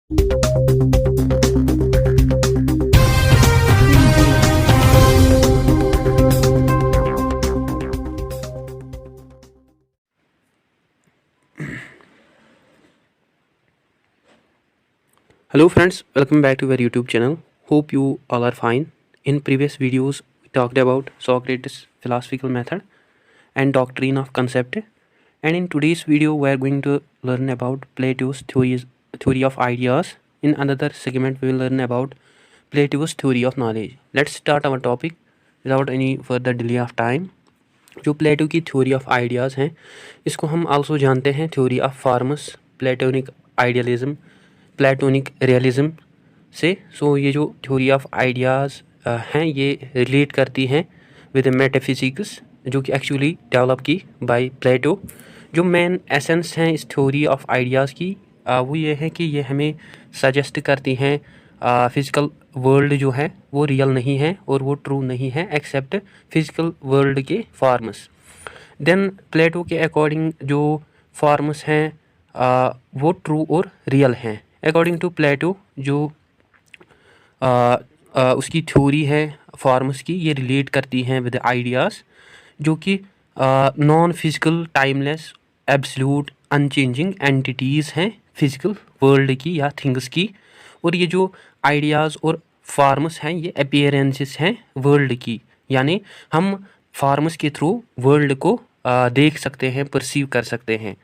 Hello friends, welcome back to our YouTube channel. Hope you all are fine. In previous videos, we talked about Socrates' philosophical method and doctrine of concept. And in today's video, we are going to learn about Plato's theory of ideas. In another segment, we will learn about Plato's theory of knowledge. Let's start our topic without any further delay of time. जो प्लेटो की theory of ideas हैं, इसको हम also जानते हैं theory of forms, platonic idealism, platonic realism से। सो ये जो थ्योरी ऑफ आइडियाज़ हैं ये रिलेट करती हैं विद मेटाफिजिक्स, जो कि एक्चुअली डेवलप की बाय प्लेटो। जो मेन एसेंस हैं इस थ्योरी ऑफ आइडियाज़ की वो ये है कि ये हमें सजेस्ट करती हैं फिज़िकल वर्ल्ड जो है वो रियल नहीं है और वो ट्रू नहीं है एक्सेप्ट फिज़िकल वर्ल्ड के फॉर्म्स। देन प्लेटो के अकॉर्डिंग जो फॉर्म्स हैं वो ट्रू और रियल हैं। अकॉर्डिंग टू प्लेटो जो उसकी थ्योरी है फॉर्म्स की, ये रिलेट करती हैं विद आइडियाज़ जो कि non physical, timeless, absolute, unchanging entities हैं फिज़िकल वर्ल्ड की या थिंग्स की। और ये जो आइडियाज़ और फॉर्म्स हैं ये अपीयरेंसेस हैं वर्ल्ड की, यानी हम फॉर्म्स के थ्रू वर्ल्ड को देख सकते हैं, परसीव कर सकते हैं।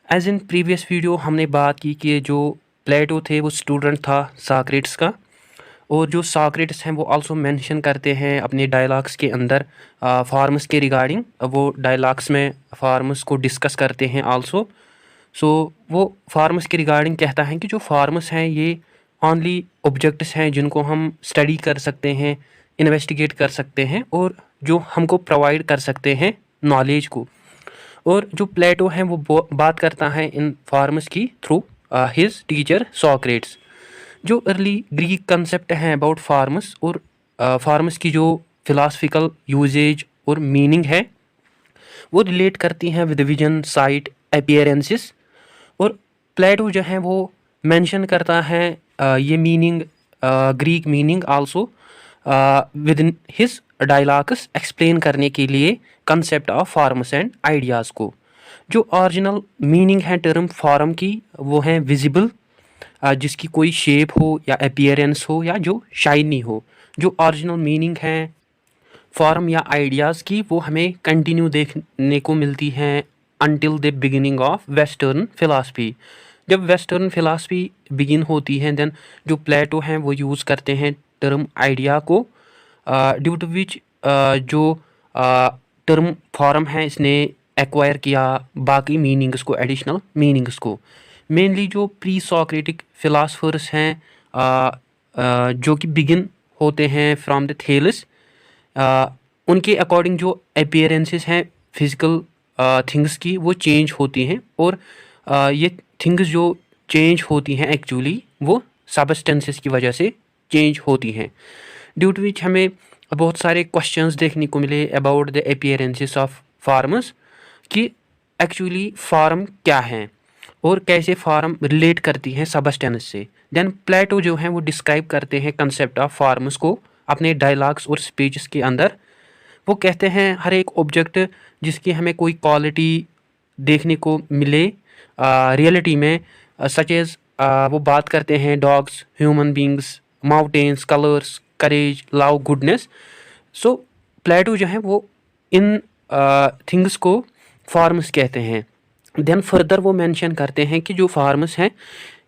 एज इन प्रीवियस वीडियो हमने बात की कि जो प्लेटो थे वो स्टूडेंट था सॉक्रेट्स का, और जो सॉक्रेट्स हैं वो आल्सो मेंशन करते हैं अपने डायलॉग्स के अंदर फॉर्म्स के रिगार्डिंग। वो डायलॉग्स में फॉर्म्स को डिस्कस करते हैं आल्सो। सो वो फॉर्म्स के रिगार्डिंग कहता है कि जो फॉर्म्स हैं ये ओनली ऑब्जेक्ट्स हैं जिनको हम स्टडी कर सकते हैं, इन्वेस्टिगेट कर सकते हैं और जो हमको प्रोवाइड कर सकते हैं नॉलेज को। और जो प्लेटो हैं वो बात करता है इन फॉर्म्स की थ्रू हिज टीचर सॉक्रेट्स। जो अर्ली ग्रीक कंसेप्ट हैं अबाउट फार्मस और फार्मस की जो फिलासफिकल यूजेज और मीनिंग है वो रिलेट करती हैं विद विजन, साइट, अपीयरेंसेस। और प्लेटो जो है वो मेंशन करता है ये meaning, Greek meaning also within his dialogues explain करने के लिए concept of forms and ideas को। जो ओरिजिनल मीनिंग है टर्म फॉर्म की वो है विजिबल, जिसकी कोई शेप हो या अपीयरेंस हो या जो शाइनी हो। जो ओरिजिनल मीनिंग है फॉर्म या आइडियाज़ की वो हमें कंटिन्यू देखने को मिलती हैं until the beginning of western philosophy. जब वेस्टर्न फिलासफी बिगिन होती है देन जो प्लेटो हैं वो यूज़ करते हैं टर्म आइडिया को, ड्यू टू विच जो टर्म फॉर्म है इसने एक्वायर किया बाकी मीनिंग्स को, एडिशनल मीनिंग्स को। मेनली जो प्री सॉक्रेटिक फिलासफर्स हैं जो कि बिगिन होते हैं फ्रॉम द थेलस, उनके अकॉर्डिंग जो अपीयरेंसेस हैं फिज़िकल थिंग्स की वो चेंज होती हैं। और ये थिंग्स जो चेंज होती हैं एक्चुअली वो सबस्टेंसेस की वजह से चेंज होती हैं। ड्यू टू विच हमें बहुत सारे क्वेश्चंस देखने को मिले about the appearances of forms कि एक्चुअली फार्म क्या हैं और कैसे फार्म रिलेट करती हैं सबस्टेंस से। देन प्लेटो जो हैं वो डिस्क्राइब करते हैं कंसेप्ट ऑफ फार्म्स को अपने डायलॉग्स और स्पीचेस के अंदर। वो कहते हैं हर एक ऑब्जेक्ट जिसकी हमें कोई क्वालिटी देखने को मिले रियलिटी में, सच एज वो बात करते हैं dogs, human beings, mountains, colours, courage, love, goodness. So Plato जो है वो इन थिंग्स को फॉर्म्स कहते हैं। देन फर्दर वो मेंशन करते हैं कि जो फार्म्स हैं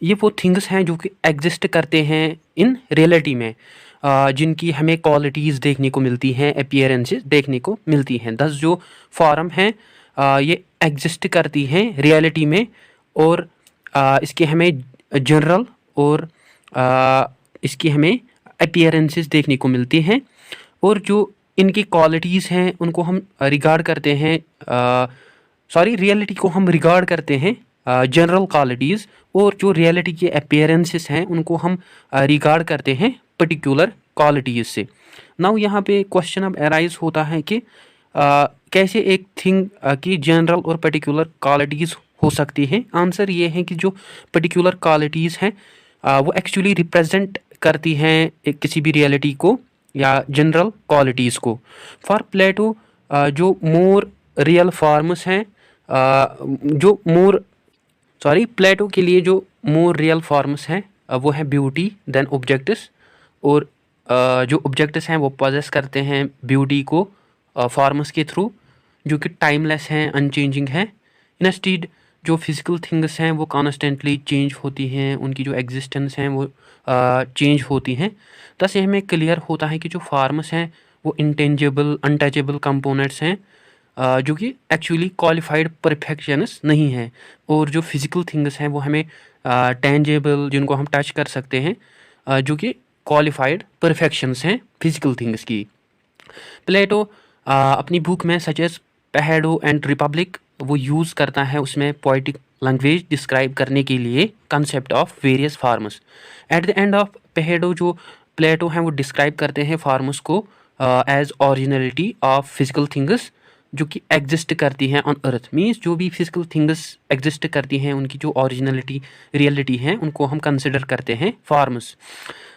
ये वो थिंग्स हैं जो कि एग्जिस्ट करते हैं इन रियलिटी में, जिनकी हमें क्वालिटीज़ देखने को मिलती हैं, अपीयरेंसेस देखने को मिलती हैं। दस जो फार्म हैं ये एग्जिस्ट करती हैं रियलिटी में और इसके हमें जनरल और इसकी हमें अपीयरेंसेस देखने को मिलती हैं। और जो इनकी क्वालिटीज़ हैं उनको हम रिगार्ड करते हैं, रियलिटी को हम रिगार्ड करते हैं जनरल क्वालिटीज़, और जो रियलिटी के अपीयरेंसेस हैं उनको हम रिगार्ड करते हैं पर्टिकुलर क्वालिटीज़ से। नाउ यहाँ पे क्वेश्चन अब अराइज होता है कि कैसे एक थिंग की जनरल और पर्टिकुलर क्वालिटीज़ हो सकती हैं। आंसर ये है कि जो पर्टिकुलर क्वालिटीज़ हैं वो एक्चुअली रिप्रेजेंट करती हैं एक किसी भी रियलिटी को या जनरल क्वालिटीज़ को। फॉर प्लेटो जो मोर रियल फॉर्म्स हैं, जो मोर सॉरी प्लेटो के लिए जो मोर रियल फॉर्म्स हैं वो है ब्यूटी देन ऑब्जेक्ट्स। और जो ऑब्जेक्ट्स हैं वो पॉजेस करते हैं ब्यूटी को फॉर्म्स के थ्रू, जो कि टाइमलेस हैं, अनचेंजिंग हैं। इंस्टीड जो फिजिकल थिंग्स हैं वो कॉन्स्टेंटली चेंज होती हैं, उनकी जो एग्जिस्टेंस हैं वो चेंज होती हैं। थस ये हमें क्लियर होता है कि जो फॉर्म्स हैं वो इंटेंजिबल अनटचेबल कंपोनेंट्स हैं, जो कि एक्चुअली क्वालिफाइड परफेक्शंस नहीं हैं। और जो फिजिकल थिंग्स हैं वो हमें टेंजेबल, जिनको हम टच कर सकते हैं, जो कि क्वालिफाइड परफेक्शंस हैं फिजिकल थिंग्स की। प्लेटो अपनी बुक में such as Phaedo and Republic वो यूज़ करता है उसमें पोइटिक लैंग्वेज डिस्क्राइब करने के लिए concept of various forms. At the end of Phaedo जो प्लेटो हैं वो डिस्क्राइब करते हैं फार्म्स को as originality of physical things जो कि एग्जिस्ट करती हैं ऑन अर्थ। मीन्स जो भी फिजिकल थिंग्स एग्जिस्ट करती हैं उनकी जो ओरिजिनलिटी रियलिटी हैं उनको हम कंसिडर करते हैं फार्म्स।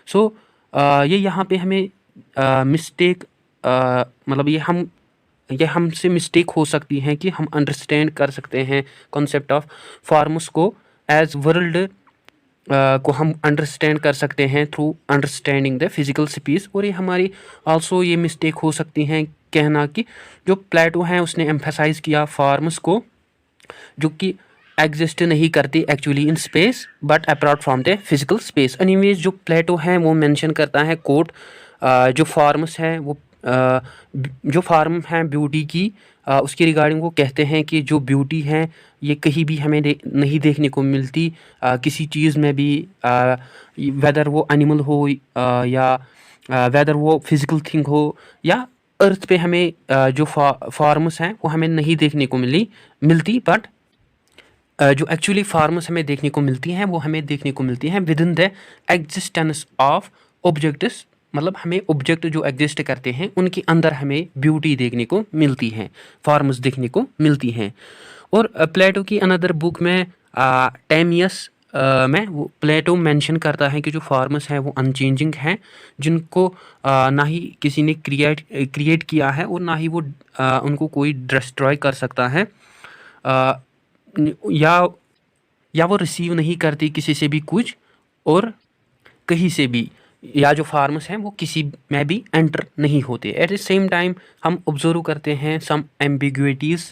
सो ये यहाँ पे हमें मिस्टेक मतलब ये हमसे मिस्टेक हो सकती है कि हम अंडरस्टैंड कर सकते हैं कॉन्सेप्ट ऑफ फार्म्स को एज वर्ल्ड को हम अंडरस्टैंड कर सकते हैं through understanding the physical space. और ये हमारी आल्सो ये मिस्टेक हो सकती है कहना कि जो प्लेटो है उसने एम्फेसाइज किया फार्म्स को जो कि एग्जिस्ट नहीं करती actually in space but apart from the physical space. Anyways जो प्लेटो है वो मेंशन करता है कोट, जो फार्म्स है वो जो फार्म है ब्यूटी की उसकी रिगार्डिंग वो कहते हैं कि जो ब्यूटी है ये कहीं भी हमें नहीं देखने को मिलती किसी चीज़ में भी, वेदर वो एनिमल हो या वेदर वो फिजिकल थिंग हो या अर्थ पे हमें जो फार्म्स हैं वो हमें नहीं देखने को मिलती। बट जो एक्चुअली फार्म्स हमें देखने को मिलती हैं वो हमें देखने को मिलती हैं with in the existence of objects. मतलब हमें ऑब्जेक्ट जो एग्जिस्ट करते हैं उनके अंदर हमें ब्यूटी देखने को मिलती है, फार्म्स देखने को मिलती हैं। और प्लेटो की अनदर बुक में टाइमियस में वो प्लेटो मेंशन करता है कि जो फार्म्स हैं वो अनचेंजिंग हैं, जिनको ना ही किसी ने क्रिएट किया है और ना ही वो उनको कोई डिस्ट्रॉय कर सकता है, या वो रिसीव नहीं करती किसी से भी कुछ और कहीं से भी, या जो फार्म्स हैं वो किसी में भी एंटर नहीं होते। एट द सेम टाइम हम ऑब्जर्व करते हैं some ambiguities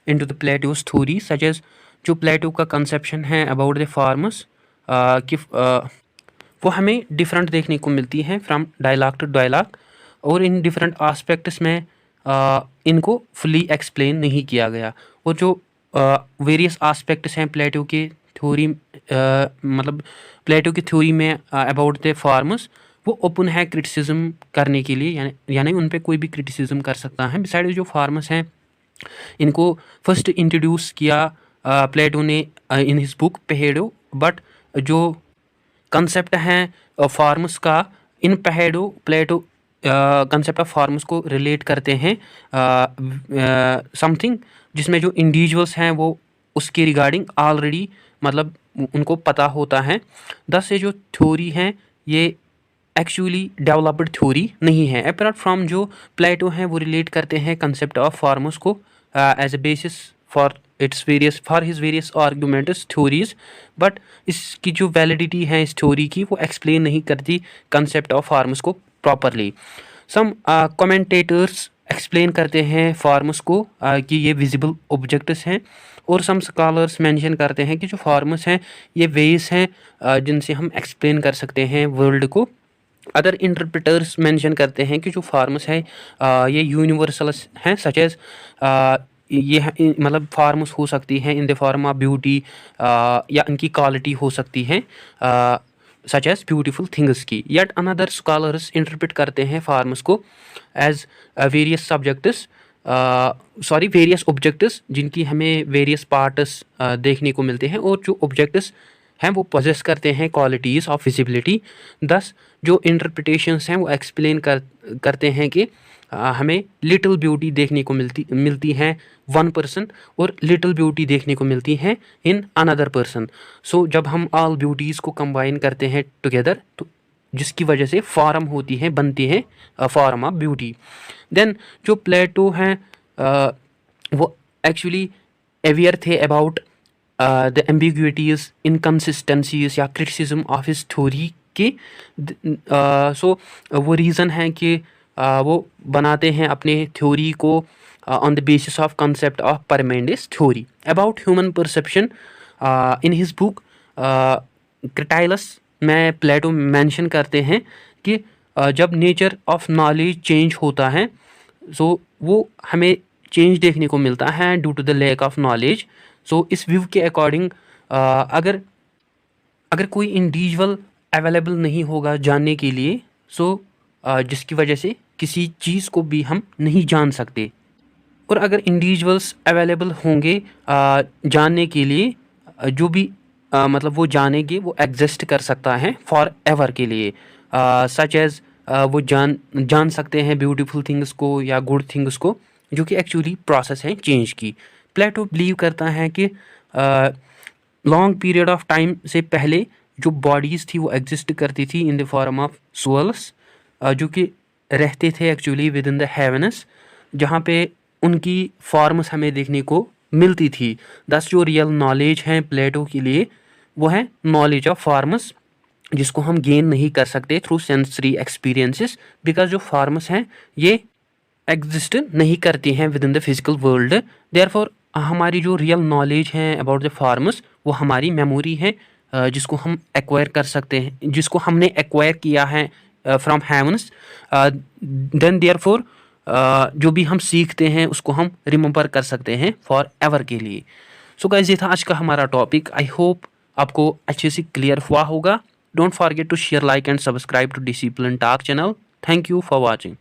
into the Plato's theory such as जो प्लेटो का कंसेप्शन है अबाउट द फार्म्स कि वो हमें डिफरेंट देखने को मिलती हैं फ्रॉम डायलॉग टू डायलॉग, और इन डिफरेंट आस्पेक्ट्स में इनको फुली एक्सप्लेन नहीं किया गया। और जो वेरियस आस्पेक्ट्स हैं प्लेटो के थ्योरी, मतलब प्लेटो की थ्योरी में अबाउट द फार्म्स वो ओपन है क्रिटिसिज्म करने के लिए, यानी उन पे कोई भी क्रिटिसिज्म कर सकता है। बिसाइड जो फार्म्स हैं इनको फर्स्ट इंट्रोड्यूस किया प्लेटो ने इन हिज बुक पैहेडो, बट जो कंसेप्ट हैं फार्म्स का इन प्लेटो कंसेप्ट ऑफ फार्म्स को रिलेट करते हैं समथिंग जिसमें जो इंडिविजुअल्स हैं वो उसके रिगार्डिंग ऑलरेडी मतलब उनको पता होता है। दस ये जो थ्योरी हैं ये एक्चुअली डेवलप्ड थ्योरी नहीं है। अपार्ट फ्रॉम जो प्लेटो हैं वो रिलेट करते हैं कंसेप्ट ऑफ फार्म्स को as a basis for his various arguments theories, but इसकी जो वैलिडिटी है इस थ्योरी की वो एक्सप्लेन नहीं करती कंसेप्ट ऑफ फार्म्स को प्रॉपरली। सम कमेंटेटर्स एक्सप्लेन करते हैं फार्म्स को कि ये विजिबल ऑब्जेक्ट्स हैं, और सम स्कॉलर्स मेंशन करते हैं कि जो फार्म्स हैं ये वेज हैं जिनसे हम एक्सप्लेन कर सकते हैं वर्ल्ड को। अदर इंटरप्रेटर्स मेंशन करते हैं कि जो फार्म्स हैं ये यूनिवर्सल्स हैं सच एज ये मतलब फार्म्स हो सकती हैं in the form of beauty, या इनकी क्वालिटी हो सकती है सच एज ब्यूटीफुल थिंग्स की। येट अनदर स्कॉलर्स इंटरप्रेट करते हैं फार्म्स को as various subjects various objects जिनकी हमें वेरियस पार्ट्स देखने को मिलते हैं, और जो ऑब्जेक्ट्स हैं वो पोजेस करते हैं क्वालिटीज़ ऑफ विजिबिलिटी। दस जो इंटरप्रिटेशंस हैं वो एक्सप्लेन करते हैं कि हमें लिटिल ब्यूटी देखने को मिलती है वन पर्सन और लिटिल ब्यूटी देखने को मिलती है इन अनदर पर्सन। सो जब हम ऑल ब्यूटीज़ को कंबाइन करते हैं टुगेदर तो जिसकी वजह से फॉर्म होती है बनती है फॉर्म ऑफ ब्यूटी। देन जो प्लेटो हैं वो एक्चुअली अवेयर थे अबाउट द एम्बिग्विटीज़ इनकन्सिस्टेंसीज या क्रिटिसिज्म ऑफ हिज थ्योरी के। सो वो रीज़न है कि वो बनाते हैं अपने थ्योरी को on the basis of concept of Parmenides theory about human perception. In his book Cratylus में प्लेटो मेंशन करते हैं कि जब नेचर ऑफ नॉलेज चेंज होता है सो वो हमें चेंज देखने को मिलता है due to the lack of knowledge. So इस व्यू के अकॉर्डिंग अगर कोई इंडिविजुअल अवेलेबल नहीं होगा जानने के लिए सो जिसकी वजह से किसी चीज़ को भी हम नहीं जान सकते, और अगर इंडिविजुअल्स अवेलेबल होंगे जानने के लिए जो भी मतलब वो जानेंगे वो एग्जिस्ट कर सकता है फॉर एवर के लिए। सच एज वो जान सकते हैं ब्यूटीफुल थिंग्स को या गुड थिंग्स को जो कि एक्चुअली प्रोसेस है चेंज की। प्लेटो बिलीव करता है कि लॉन्ग पीरियड ऑफ टाइम से पहले जो बॉडीज़ थी वो एग्जिस्ट करती थी in the form of souls जो कि रहते थे actually within the heavens, जहाँ पे उनकी फॉर्म्स हमें देखने को मिलती थी। दस जो रियल नॉलेज है प्लेटो के लिए वो है नॉलेज ऑफ फॉर्म्स, जिसको हम गेन नहीं कर सकते थ्रू सेंसरी एक्सपीरियंसेस, बिकॉज जो फॉर्म्स हैं ये एग्जिस्ट नहीं करती हैं with in the physical world. Therefore हमारी जो रियल नॉलेज है अबाउट द फॉर्म्स वो हमारी मेमोरी है जिसको हम एक्वायर कर सकते हैं, जिसको हमने एक्वायर किया है फ्रॉम हेवंस। देन देयरफॉर जो भी हम सीखते हैं उसको हम रिमेंबर कर सकते हैं फॉर एवर के लिए। सो गाइस ये था आज का हमारा टॉपिक। आई होप आपको अच्छे से क्लियर हुआ होगा। Don't forget to share, like and subscribe to Discipline Talk channel. Thank you for watching.